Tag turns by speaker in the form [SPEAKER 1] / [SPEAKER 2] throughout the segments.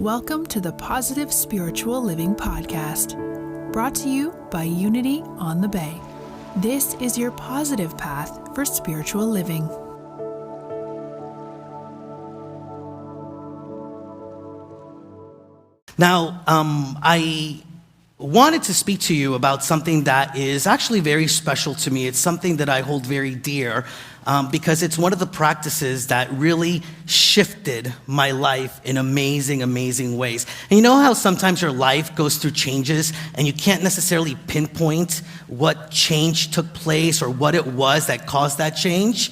[SPEAKER 1] Welcome to the Positive Spiritual Living Podcast, brought to you by Unity on the Bay. This is your positive path for spiritual living.
[SPEAKER 2] Now, I wanted to speak to you about something that is actually very special to me. It's something that I hold very dear because it's one of the practices that really shifted my life in amazing, amazing ways. And you know how sometimes your life goes through changes and you can't necessarily pinpoint what change took place or what it was that caused that change?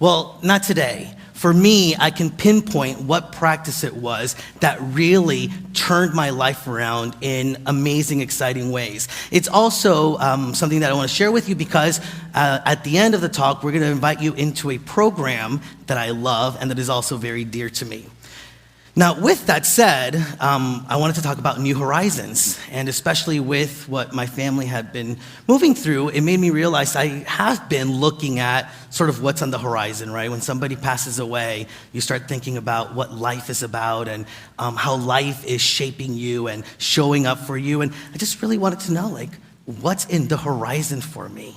[SPEAKER 2] Well, not today. For me, I can pinpoint what practice it was that really turned my life around in amazing, exciting ways. It's also something that I want to share with you because at the end of the talk, we're going to invite you into a program that I love and that is also very dear to me. Now, with that said, I wanted to talk about New Horizons, and especially with what my family had been moving through, it made me realize I have been looking at sort of what's on the horizon, right? When somebody passes away, you start thinking about what life is about and how life is shaping you and showing up for you, and I just really wanted to know, what's in the horizon for me?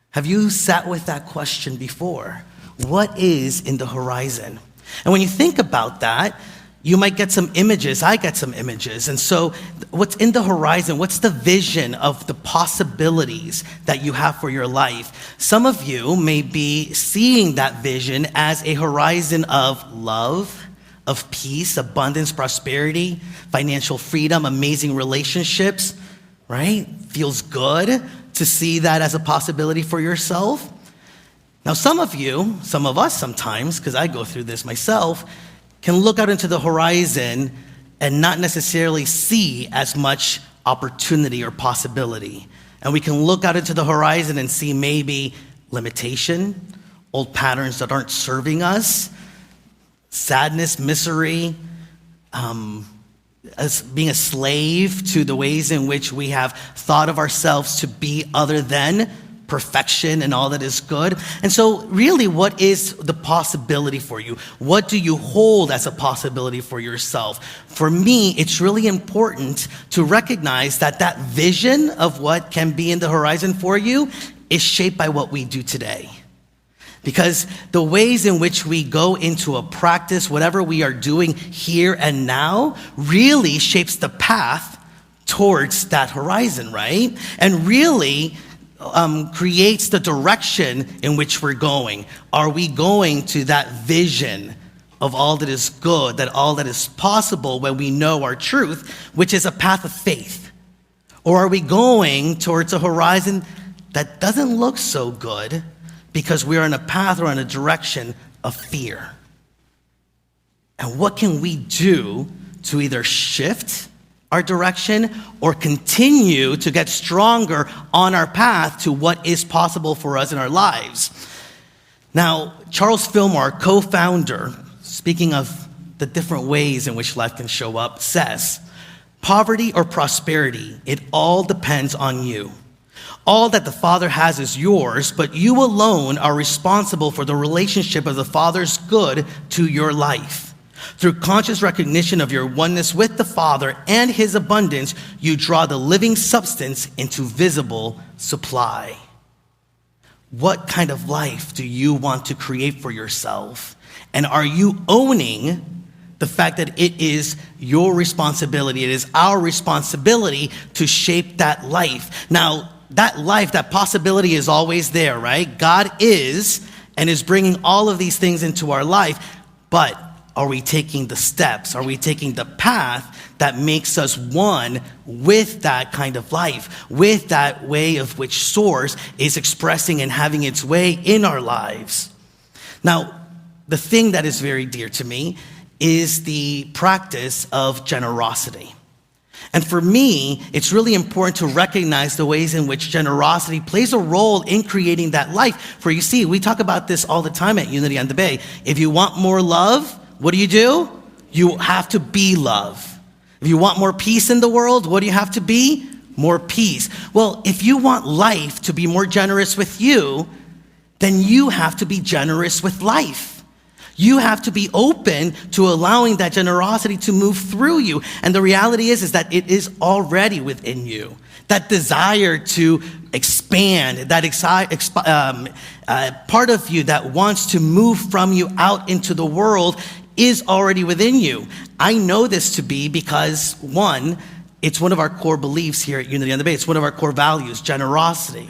[SPEAKER 2] Have you sat with that question before? What is in the horizon? And when you think about that, you might get some images. I get some images. And so what's in the horizon? What's the vision of the possibilities that you have for your life? Some of you may be seeing that vision as a horizon of love, of peace, abundance, prosperity, financial freedom, amazing relationships, right? Feels good to see that as a possibility for yourself. Now, some of us sometimes, because I go through this myself, can look out into the horizon and not necessarily see as much opportunity or possibility. And we can look out into the horizon and see maybe limitation, old patterns that aren't serving us, sadness, misery, as being a slave to the ways in which we have thought of ourselves to be other than perfection and all that is good. And so really, what is the possibility for you? What do you hold as a possibility for yourself? For me, it's really important to recognize that that vision of what can be in the horizon for you is shaped by what we do today. Because the ways in which we go into a practice, whatever we are doing here and now, really shapes the path towards that horizon, right? And really creates the direction in which we're going. Are we going to that vision of all that is good, that all that is possible when we know our truth, which is a path of faith? Or are we going towards a horizon that doesn't look so good because we're in a path or in a direction of fear? And what can we do to either shift our direction or continue to get stronger on our path to what is possible for us in our lives? Now, Charles Fillmore, co-founder, speaking of the different ways in which life can show up, says, "Poverty or prosperity, it all depends on you. All that the Father has is yours, but you alone are responsible for the relationship of the Father's good to your life. Through conscious recognition of your oneness with the Father and His abundance, you draw the living substance into visible supply." What kind of life do you want to create for yourself? And are you owning the fact that it is your responsibility? It is our responsibility to shape that life. Now, that life, that possibility is always there, right? God is and is bringing all of these things into our life, but are we taking the steps? Are we taking the path that makes us one with that kind of life, with that way of which Source is expressing and having its way in our lives? Now, the thing that is very dear to me is the practice of generosity. And for me, it's really important to recognize the ways in which generosity plays a role in creating that life. For you see, we talk about this all the time at Unity on the Bay. If you want more love, what do? You have to be love. If you want more peace in the world, what do you have to be? More peace. Well, if you want life to be more generous with you, then you have to be generous with life. You have to be open to allowing that generosity to move through you. And the reality is that it is already within you. That desire to expand, that part of you that wants to move from you out into the world is already within you. I know this to be because, one, it's one of our core beliefs here at Unity on the Bay. It's one of our core values, generosity.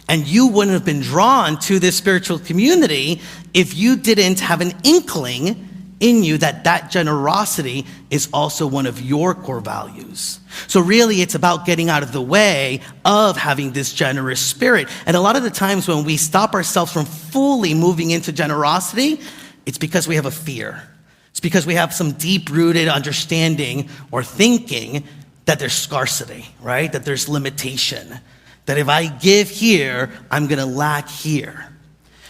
[SPEAKER 2] And you wouldn't have been drawn to this spiritual community if you didn't have an inkling in you that generosity is also one of your core values. So really, it's about getting out of the way of having this generous spirit. And a lot of the times when we stop ourselves from fully moving into generosity, it's because we have a fear. It's because we have some deep-rooted understanding or thinking that there's scarcity, right? That there's limitation. That if I give here, I'm gonna lack here.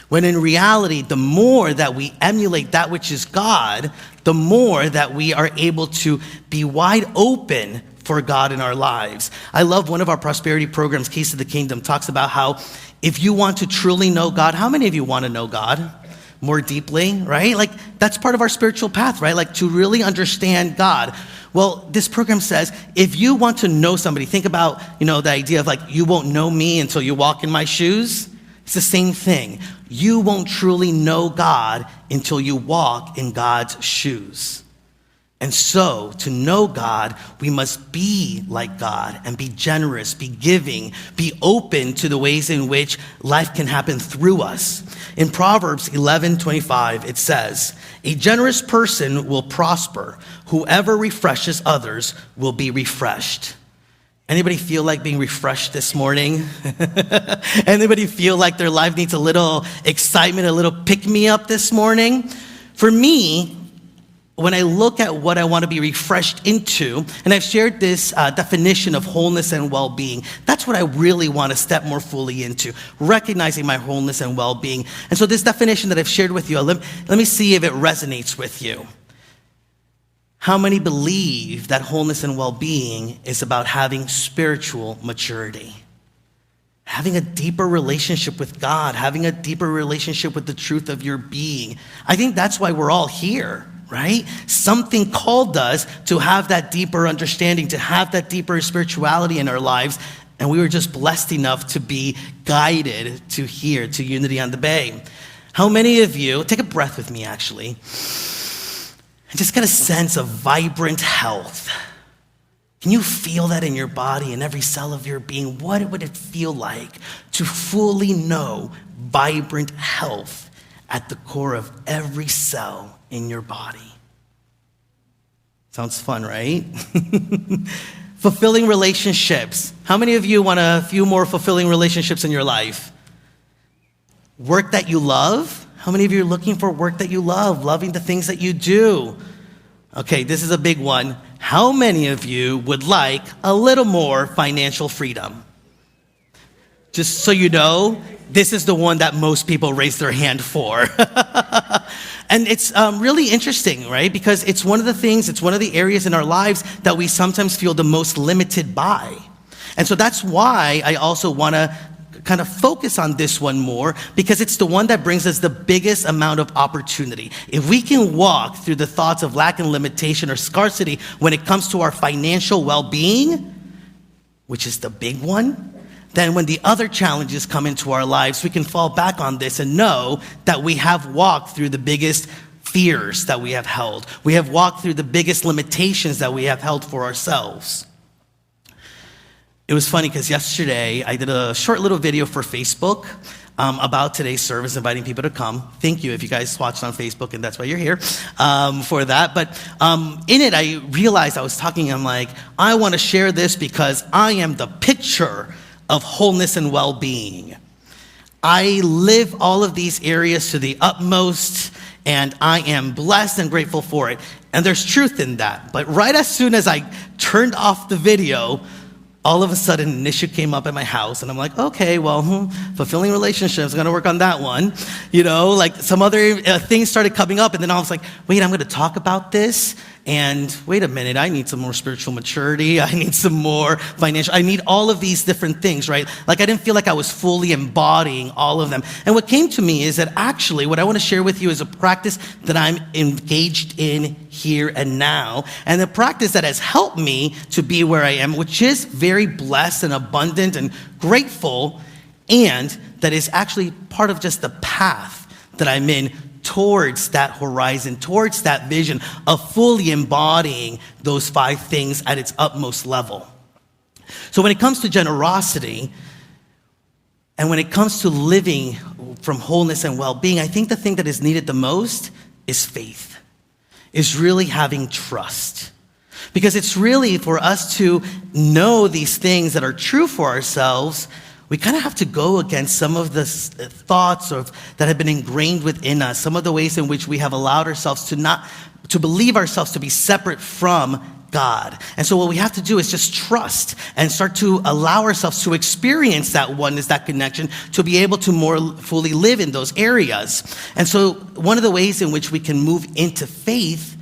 [SPEAKER 2] When in reality, the more that we emulate that which is God, the more that we are able to be wide open for God in our lives. I love one of our prosperity programs, Keys to the Kingdom, talks about how if you want to truly know God, how many of you want to know God more deeply, right? Like that's part of our spiritual path, right? Like to really understand God. Well, this program says, if you want to know somebody, think about, the idea of like, you won't know me until you walk in my shoes. It's the same thing. You won't truly know God until you walk in God's shoes. And so, to know God, we must be like God and be generous, be giving, be open to the ways in which life can happen through us. In Proverbs 11:25, it says, "A generous person will prosper. Whoever refreshes others will be refreshed." Anybody feel like being refreshed this morning? Anybody feel like their life needs a little excitement, a little pick-me-up this morning? For me, when I look at what I want to be refreshed into, and I've shared this definition of wholeness and well-being, that's what I really want to step more fully into, recognizing my wholeness and well-being. And so this definition that I've shared with you, let me see if it resonates with you. How many believe that wholeness and well-being is about having spiritual maturity? Having a deeper relationship with God, having a deeper relationship with the truth of your being. I think that's why we're all here, right? Something called us to have that deeper understanding, to have that deeper spirituality in our lives. And we were just blessed enough to be guided to here, to Unity on the Bay. How many of you, take a breath with me actually, and just get a sense of vibrant health. Can you feel that in your body, in every cell of your being? What would it feel like to fully know vibrant health at the core of every cell in your body? Sounds fun, right? Fulfilling relationships. How many of you want a few more fulfilling relationships in your life? Work that you love. How many of you are looking for work that you love, loving the things that you do? Okay, this is a big one. How many of you would like a little more financial freedom? Just so you know, this is the one that most people raise their hand for. And it's really interesting, right? Because it's one of the things, it's one of the areas in our lives that we sometimes feel the most limited by. And so that's why I also want to kind of focus on this one more, because it's the one that brings us the biggest amount of opportunity. If we can walk through the thoughts of lack and limitation or scarcity when it comes to our financial well-being, which is the big one, then when the other challenges come into our lives, we can fall back on this and know that we have walked through the biggest fears that we have held. We have walked through the biggest limitations that we have held for ourselves. It was funny because yesterday I did a short little video for Facebook about today's service, inviting people to come. Thank you if you guys watched on Facebook and that's why you're here for that. But in it, I realized I was talking, I'm like, I want to share this because I am the picture of wholeness and well-being. I live all of these areas to the utmost, and I am blessed and grateful for it. And there's truth in that. But right as soon as I turned off the video, all of a sudden an issue came up at my house, and I'm like, okay, well, fulfilling relationships, I'm gonna work on that one. Like some other things started coming up, and then I was like, wait, I'm gonna talk about this, and wait a minute, I need some more spiritual maturity, I need some more financial, I need all of these different things, right? Like I didn't feel like I was fully embodying all of them. And what came to me is that actually what I wanna share with you is a practice that I'm engaged in here and now, and the practice that has helped me to be where I am, which is very blessed and abundant and grateful, and that is actually part of just the path that I'm in towards that horizon, towards that vision of fully embodying those 5 things at its utmost level. So when it comes to generosity, and when it comes to living from wholeness and well-being, I think the thing that is needed the most is faith, is really having trust. Because it's really for us to know these things that are true for ourselves, we kind of have to go against some of the thoughts that have been ingrained within us, some of the ways in which we have allowed ourselves to believe ourselves to be separate from God. And so what we have to do is just trust and start to allow ourselves to experience that oneness, that connection, to be able to more fully live in those areas. And so one of the ways in which we can move into faith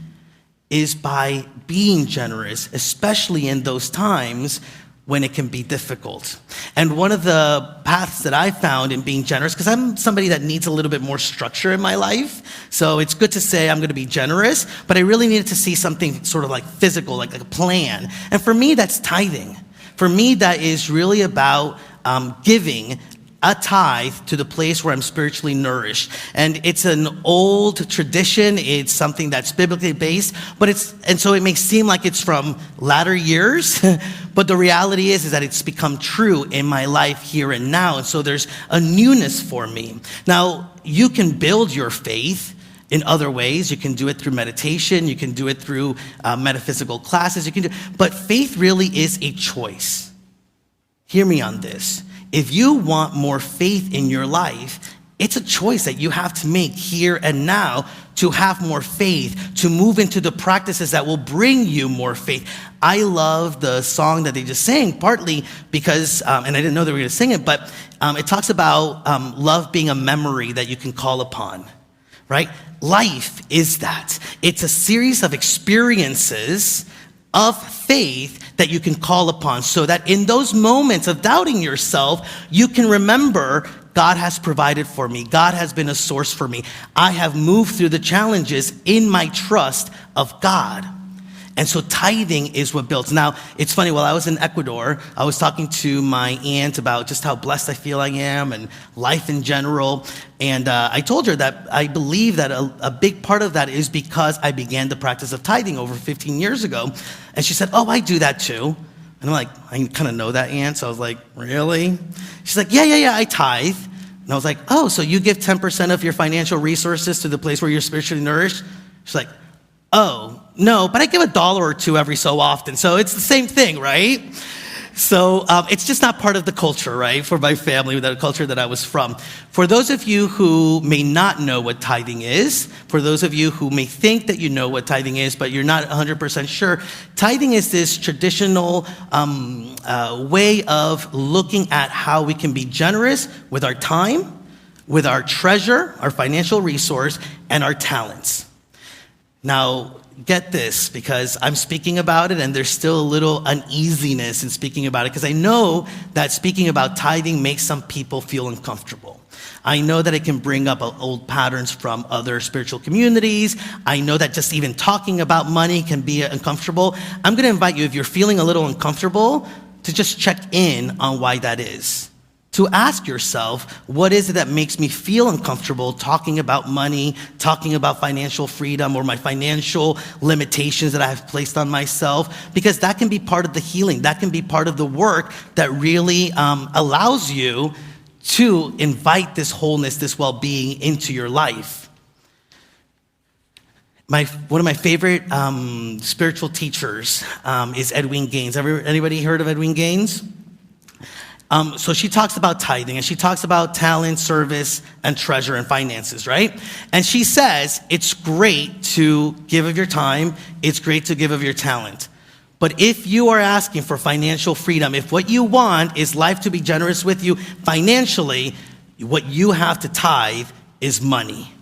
[SPEAKER 2] is by being generous, especially in those times when it can be difficult. And one of the paths that I found in being generous, because I'm somebody that needs a little bit more structure in my life, so it's good to say I'm gonna be generous, but I really needed to see something sort of like physical, like a plan. And for me, that's tithing. For me, that is really about giving a tithe to the place where I'm spiritually nourished. And it's an old tradition. It's something that's biblically based, and so it may seem like it's from latter years, but the reality is that it's become true in my life here and now. And so there's a newness for me. Now, you can build your faith in other ways. You can do it through meditation. You can do it through metaphysical classes. But faith really is a choice. Hear me on this. If you want more faith in your life, it's a choice that you have to make here and now to have more faith, to move into the practices that will bring you more faith. I love the song that they just sang, partly because, and I didn't know they were going to sing it, but it talks about love being a memory that you can call upon, right? Life is that. It's a series of experiences of faith that you can call upon, so that in those moments of doubting yourself, you can remember God has provided for me. God has been a source for me. I have moved through the challenges in my trust of God. And so tithing is what builds. Now, it's funny, while I was in Ecuador, I was talking to my aunt about just how blessed I feel I am and life in general. And I told her that I believe that a big part of that is because I began the practice of tithing over 15 years ago. And she said, oh, I do that too. And I'm like, I kind of know that, aunt. So I was like, really? She's like, yeah, I tithe. And I was like, oh, so you give 10% of your financial resources to the place where you're spiritually nourished? She's like, oh, no, but I give $1 or $2 every so often. So it's the same thing, right? So it's just not part of the culture, right? For my family, the culture that I was from. For those of you who may not know what tithing is, for those of you who may think that you know what tithing is, but you're not 100% sure, tithing is this traditional way of looking at how we can be generous with our time, with our treasure, our financial resource, and our talents. Now, get this, because I'm speaking about it and there's still a little uneasiness in speaking about it, because I know that speaking about tithing makes some people feel uncomfortable. I know that it can bring up old patterns from other spiritual communities. I know that just even talking about money can be uncomfortable. I'm going to invite you, if you're feeling a little uncomfortable, to just check in on why that is. To ask yourself, what is it that makes me feel uncomfortable talking about money, talking about financial freedom, or my financial limitations that I have placed on myself? Because that can be part of the healing. That can be part of the work that really allows you to invite this wholeness, this well-being into your life. One of my favorite spiritual teachers is Edwene Gaines. Anybody heard of Edwene Gaines? So she talks about tithing, and she talks about talent, service, and treasure and finances, right? And she says it's great to give of your time, it's great to give of your talent, But if you are asking for financial freedom, if what you want is life to be generous with you financially, what you have to tithe is money,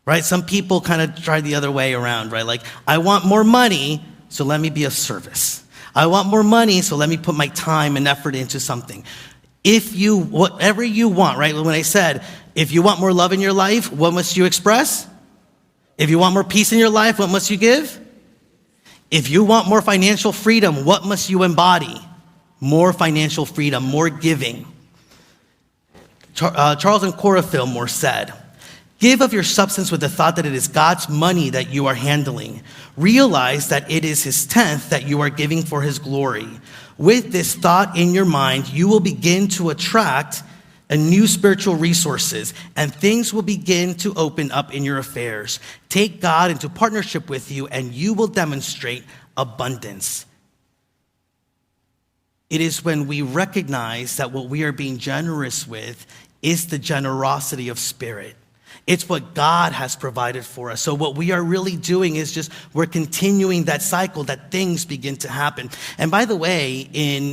[SPEAKER 2] right? Some people kind of try the other way around, right? Like, I want more money, so let me be of service. I want more money, so let me put my time and effort into something. Whatever you want, right? When I said, if you want more love in your life, what must you express? If you want more peace in your life, what must you give? If you want more financial freedom, what must you embody? More financial freedom, more giving. Charles and Cora Fillmore said, give of your substance with the thought that it is God's money that you are handling. Realize that it is his tenth that you are giving for his glory. With this thought in your mind, you will begin to attract new spiritual resources, and things will begin to open up in your affairs. Take God into partnership with you, and you will demonstrate abundance. It is when we recognize that what we are being generous with is the generosity of spirit. It's what God has provided for us. So what we are really doing is we're continuing that cycle that things begin to happen. And by the way,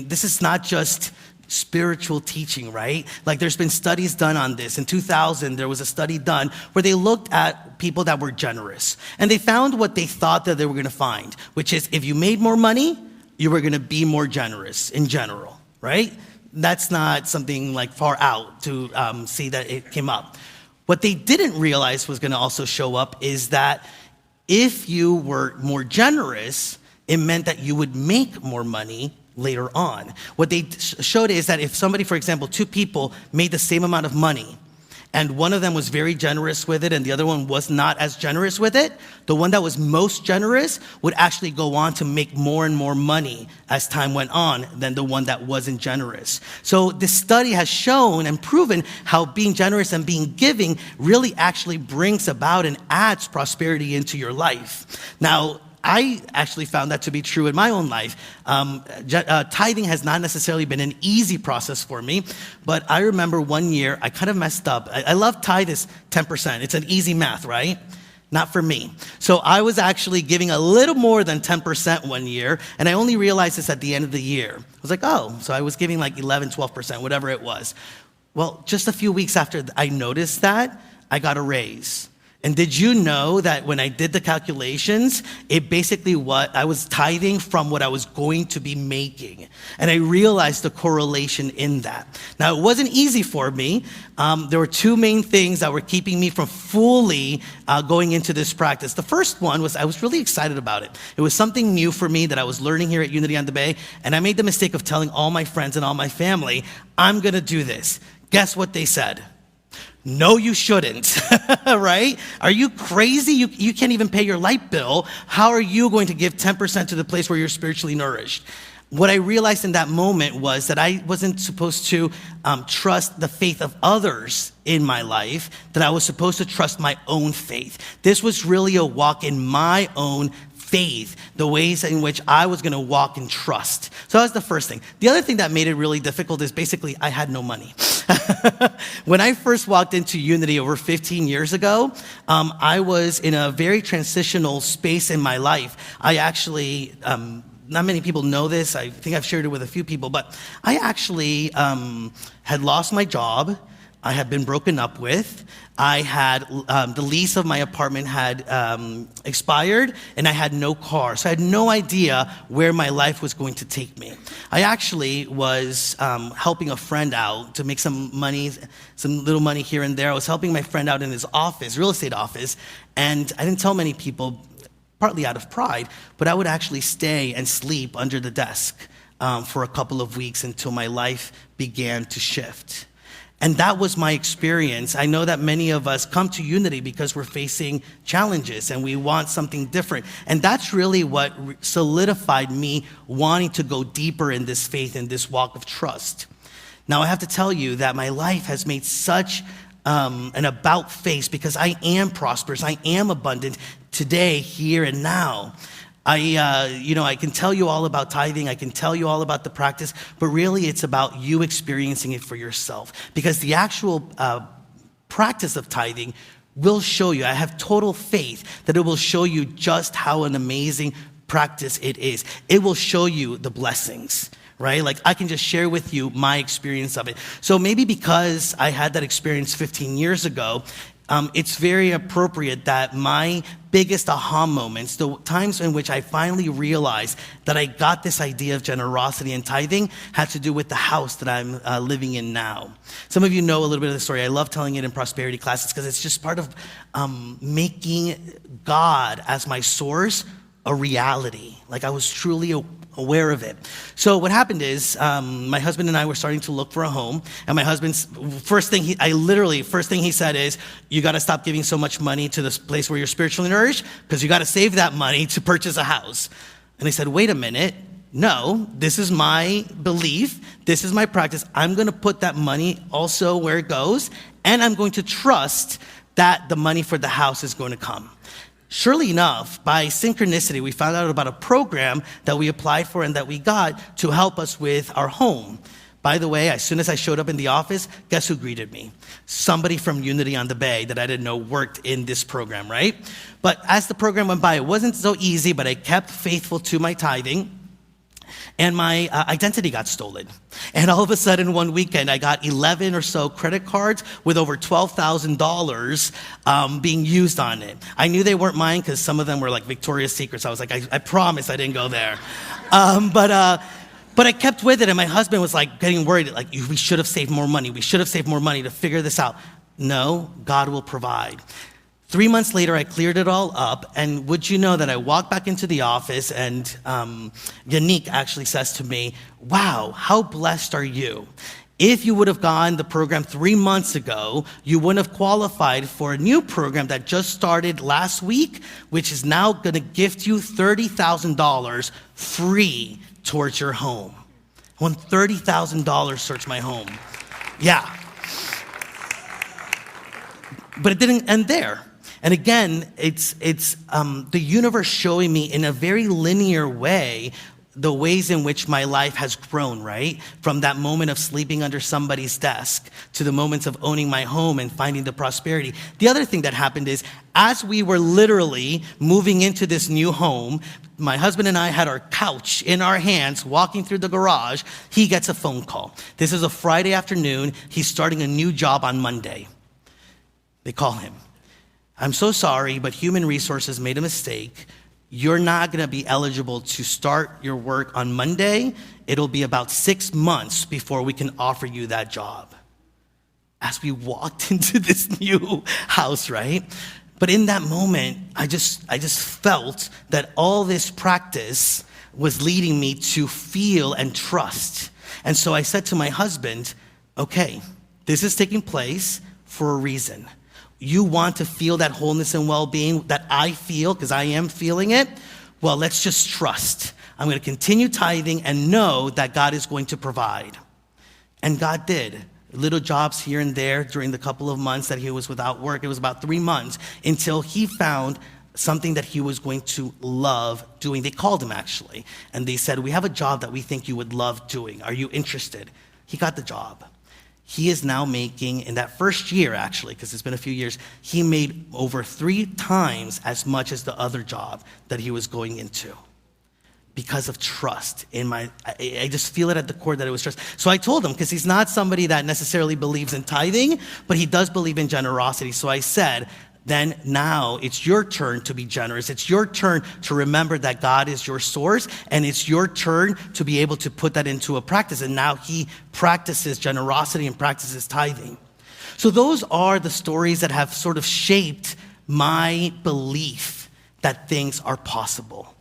[SPEAKER 2] this is not just spiritual teaching, right? Like, there's been studies done on this. In 2000, there was a study done where they looked at people that were generous. And they found what they thought that they were going to find, which is if you made more money, you were going to be more generous in general, right? That's not something like far out to see that it came up. What they didn't realize was going to also show up is that if you were more generous, it meant that you would make more money later on. What they showed is that if somebody, for example, two people made the same amount of money, and one of them was very generous with it and the other one was not as generous with it, the one that was most generous would actually go on to make more and more money as time went on than the one that wasn't generous. So this study has shown and proven how being generous and being giving really actually brings about and adds prosperity into your life. Now, I actually found that to be true in my own life. Tithing has not necessarily been an easy process for me, but I remember one year I kind of messed up. I love tithe is 10%. It's an easy math, right? Not for me. So I was actually giving a little more than 10% one year, and I only realized this at the end of the year. I was like, oh, so I was giving like 11, 12%, whatever it was. Well, just a few weeks after I noticed that, I got a raise. And did you know that when I did the calculations, it basically I was tithing from what I was going to be making. And I realized the correlation in that. Now, it wasn't easy for me. There were two main things that were keeping me from fully going into this practice. The first one was I was really excited about it. It was something new for me that I was learning here at Unity on the Bay. And I made the mistake of telling all my friends and all my family, I'm going to do this. Guess what they said? No, you shouldn't, right? Are you crazy? You can't even pay your light bill. How are you going to give 10% to the place where you're spiritually nourished? What I realized in that moment was that I wasn't supposed to trust the faith of others in my life, that I was supposed to trust my own faith. This was really a walk in my own faith, the ways in which I was going to walk in trust. So that was the first thing. The other thing that made it really difficult is basically I had no money. When I first walked into Unity over 15 years ago, I was in a very transitional space in my life. I actually, not many people know this. I think I've shared it with a few people, but I actually had lost my job. I had been broken up with. I had, the lease of my apartment had expired, and I had no car. So I had no idea where my life was going to take me. I actually was helping a friend out to make some money, some little money here and there. I was helping my friend out in his office, real estate office, and I didn't tell many people, partly out of pride, but I would actually stay and sleep under the desk for a couple of weeks until my life began to shift. And that was my experience. I know that many of us come to Unity because we're facing challenges and we want something different. And that's really what solidified me wanting to go deeper in this faith and this walk of trust. Now, I have to tell you that my life has made such an about face because I am prosperous, I am abundant today, here and now. I can tell you all about tithing, I can tell you all about the practice, but really it's about you experiencing it for yourself. Because the actual practice of tithing will show you, I have total faith that it will show you just how an amazing practice it is. It will show you the blessings, right? Like I can just share with you my experience of it. So maybe because I had that experience 15 years ago, it's very appropriate that my biggest aha moments, the times in which I finally realized that I got this idea of generosity and tithing, had to do with the house that I'm living in now. Some of you know a little bit of the story. I love telling it in prosperity classes because it's just part of making God as my source a reality. Like I was truly aware of it. So what happened is my husband and I were starting to look for a home, and my husband's first thing he said is, you got to stop giving so much money to this place where you're spiritually nourished, because you got to save that money to purchase a house. And I said, wait a minute. No, this is my belief. This is my practice. I'm going to put that money also where it goes, and I'm going to trust that the money for the house is going to come. Surely enough, by synchronicity, we found out about a program that we applied for and that we got to help us with our home. By the way, as soon as I showed up in the office, guess who greeted me? Somebody from Unity on the Bay that I didn't know worked in this program, right? But as the program went by, it wasn't so easy, but I kept faithful to my tithing. And my identity got stolen. And all of a sudden, one weekend, I got 11 or so credit cards with over $12,000 being used on it. I knew they weren't mine because some of them were like Victoria's Secrets. I was like, I promise I didn't go there. But I kept with it, and my husband was like getting worried, like, we should have saved more money. We should have saved more money to figure this out. No, God will provide. 3 months later, I cleared it all up, and would you know that I walked back into the office, and Yannick actually says to me, wow, how blessed are you? If you would have gone the program 3 months ago, you wouldn't have qualified for a new program that just started last week, which is now going to gift you $30,000 free towards your home. I won $30,000 towards my home. Yeah. But it didn't end there. And again, it's the universe showing me in a very linear way the ways in which my life has grown, right? From that moment of sleeping under somebody's desk to the moments of owning my home and finding the prosperity. The other thing that happened is, as we were literally moving into this new home, my husband and I had our couch in our hands, walking through the garage. He gets a phone call. This is a Friday afternoon. He's starting a new job on Monday. They call him. I'm so sorry, but human resources made a mistake. You're not going to be eligible to start your work on Monday. It'll be about 6 months before we can offer you that job. As we walked into this new house, right? But in that moment, I just felt that all this practice was leading me to feel and trust. And so I said to my husband, okay, this is taking place for a reason. You want to feel that wholeness and well-being that I feel, because I am feeling it? Well, let's just trust. I'm going to continue tithing and know that God is going to provide. And God did. Little jobs here and there during the couple of months that he was without work. It was about 3 months until he found something that he was going to love doing. They called him, actually, and they said, we have a job that we think you would love doing. Are you interested? He got the job. He is now making, in that first year, actually, because it's been a few years, he made over 3 times as much as the other job that he was going into because of trust. I just feel it at the core that it was trust. So I told him, because he's not somebody that necessarily believes in tithing, but he does believe in generosity. So I said, then now it's your turn to be generous. It's your turn to remember that God is your source, and it's your turn to be able to put that into a practice. And now he practices generosity and practices tithing. So those are the stories that have sort of shaped my belief that things are possible.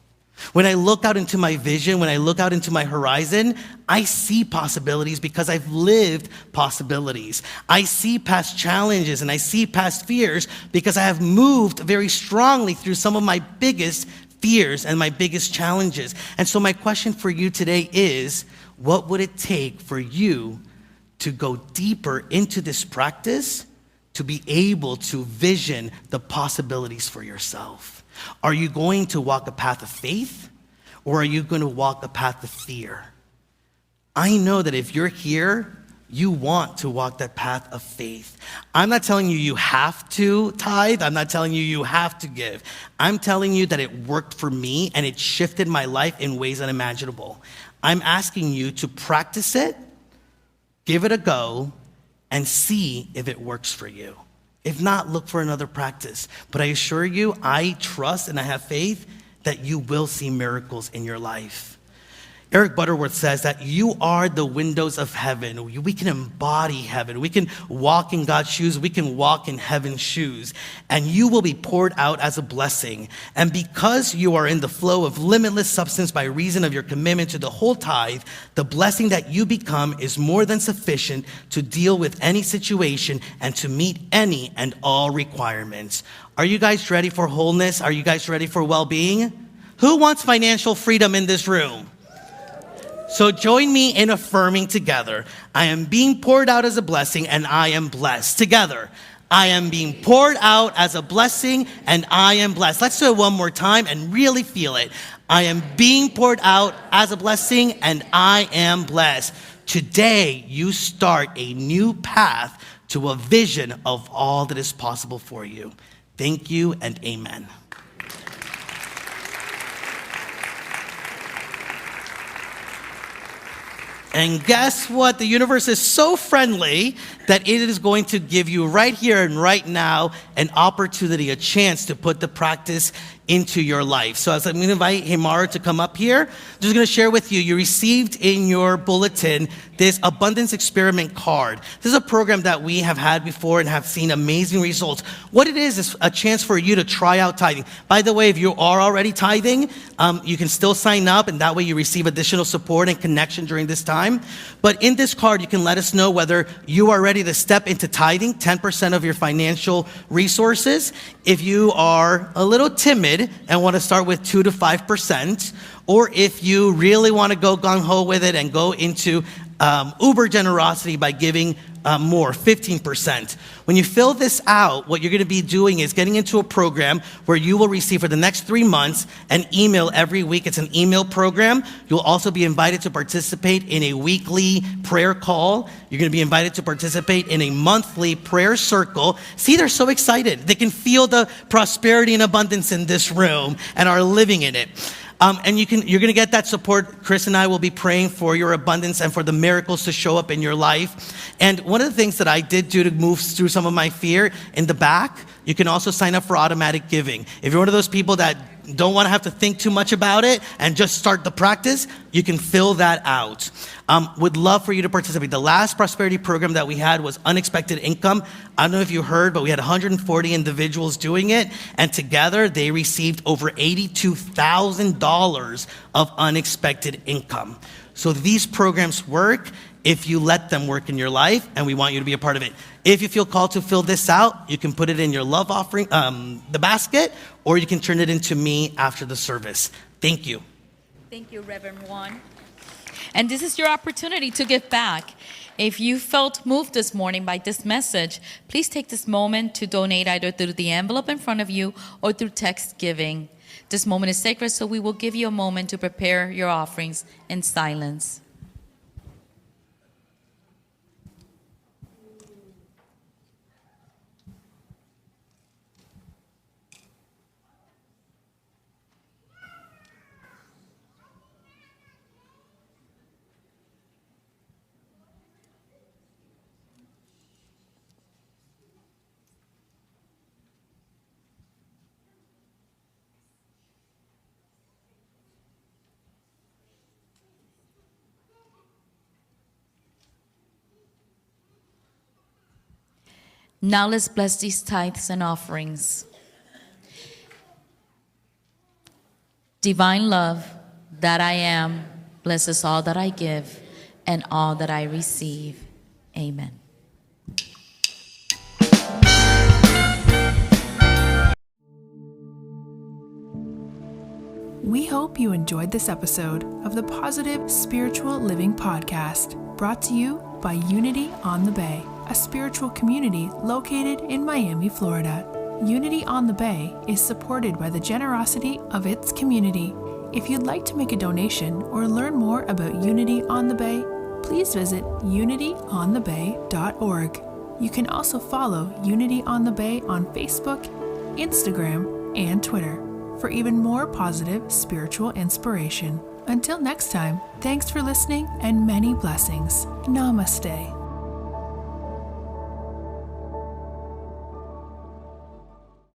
[SPEAKER 2] When I look out into my vision, when I look out into my horizon, I see possibilities because I've lived possibilities. I see past challenges and I see past fears because I have moved very strongly through some of my biggest fears and my biggest challenges. And so my question for you today is, what would it take for you to go deeper into this practice to be able to vision the possibilities for yourself? Are you going to walk a path of faith, or are you going to walk a path of fear? I know that if you're here, you want to walk that path of faith. I'm not telling you you have to tithe. I'm not telling you you have to give. I'm telling you that it worked for me and it shifted my life in ways unimaginable. I'm asking you to practice it, give it a go, and see if it works for you. If not, look for another practice. But I assure you, I trust and I have faith that you will see miracles in your life. Eric Butterworth says that you are the windows of heaven. We can embody heaven. We can walk in God's shoes. We can walk in heaven's shoes. And you will be poured out as a blessing. And because you are in the flow of limitless substance by reason of your commitment to the whole tithe, the blessing that you become is more than sufficient to deal with any situation and to meet any and all requirements. Are you guys ready for wholeness? Are you guys ready for well-being? Who wants financial freedom in this room? So join me in affirming together. I am being poured out as a blessing and I am blessed. Together, I am being poured out as a blessing and I am blessed. Let's do it one more time and really feel it. I am being poured out as a blessing and I am blessed. Today, you start a new path to a vision of all that is possible for you. Thank you and amen. And guess what? The universe is so friendly that it is going to give you right here and right now an opportunity, a chance to put the practice into your life. So as I'm going to invite Himara to come up here, I'm just going to share with you, you received in your bulletin this Abundance Experiment card. This is a program that we have had before and have seen amazing results. What it is a chance for you to try out tithing. By the way, if you are already tithing, you can still sign up and that way you receive additional support and connection during this time. But in this card, you can let us know whether you are ready to step into tithing, 10% of your financial resources. If you are a little timid and want to start with 2 to 5%, or if you really want to go gung-ho with it and go into uber generosity by giving more, 15%. When you fill this out, what you're going to be doing is getting into a program where you will receive for the next 3 months an email every week. It's an email program. You'll also be invited to participate in a weekly prayer call. You're going to be invited to participate in a monthly prayer circle. See, they're so excited. They can feel the prosperity and abundance in this room and are living in it. And you're going to get that support. Chris and I will be praying for your abundance and for the miracles to show up in your life. And one of the things that I did do to move through some of my fear in the back, you can also sign up for automatic giving. If you're one of those people that don't want to have to think too much about it and just start the practice, you can fill that out. Would love for you to participate. The last prosperity program that we had was unexpected income. I don't know if you heard, but we had 140 individuals doing it, and together they received over $82,000 of unexpected income. So these programs work if you let them work in your life, and we want you to be a part of it. If you feel called to fill this out, you can put it in your love offering, the basket, or you can turn it into me after the service. Thank you.
[SPEAKER 3] Thank you, Reverend Juan. And this is your opportunity to give back. If you felt moved this morning by this message, please take this moment to donate either through the envelope in front of you or through text giving. This moment is sacred, so we will give you a moment to prepare your offerings in silence. Now let's bless these tithes and offerings. Divine love that I am blesses all that I give and all that I receive. Amen.
[SPEAKER 1] We hope you enjoyed this episode of the Positive Spiritual Living Podcast, brought to you by Unity on the Bay, a spiritual community located in Miami, Florida. Unity on the Bay is supported by the generosity of its community. If you'd like to make a donation or learn more about Unity on the Bay, please visit unityonthebay.org. You can also follow Unity on the Bay on Facebook, Instagram, and Twitter for even more positive spiritual inspiration. Until next time, thanks for listening and many blessings. Namaste.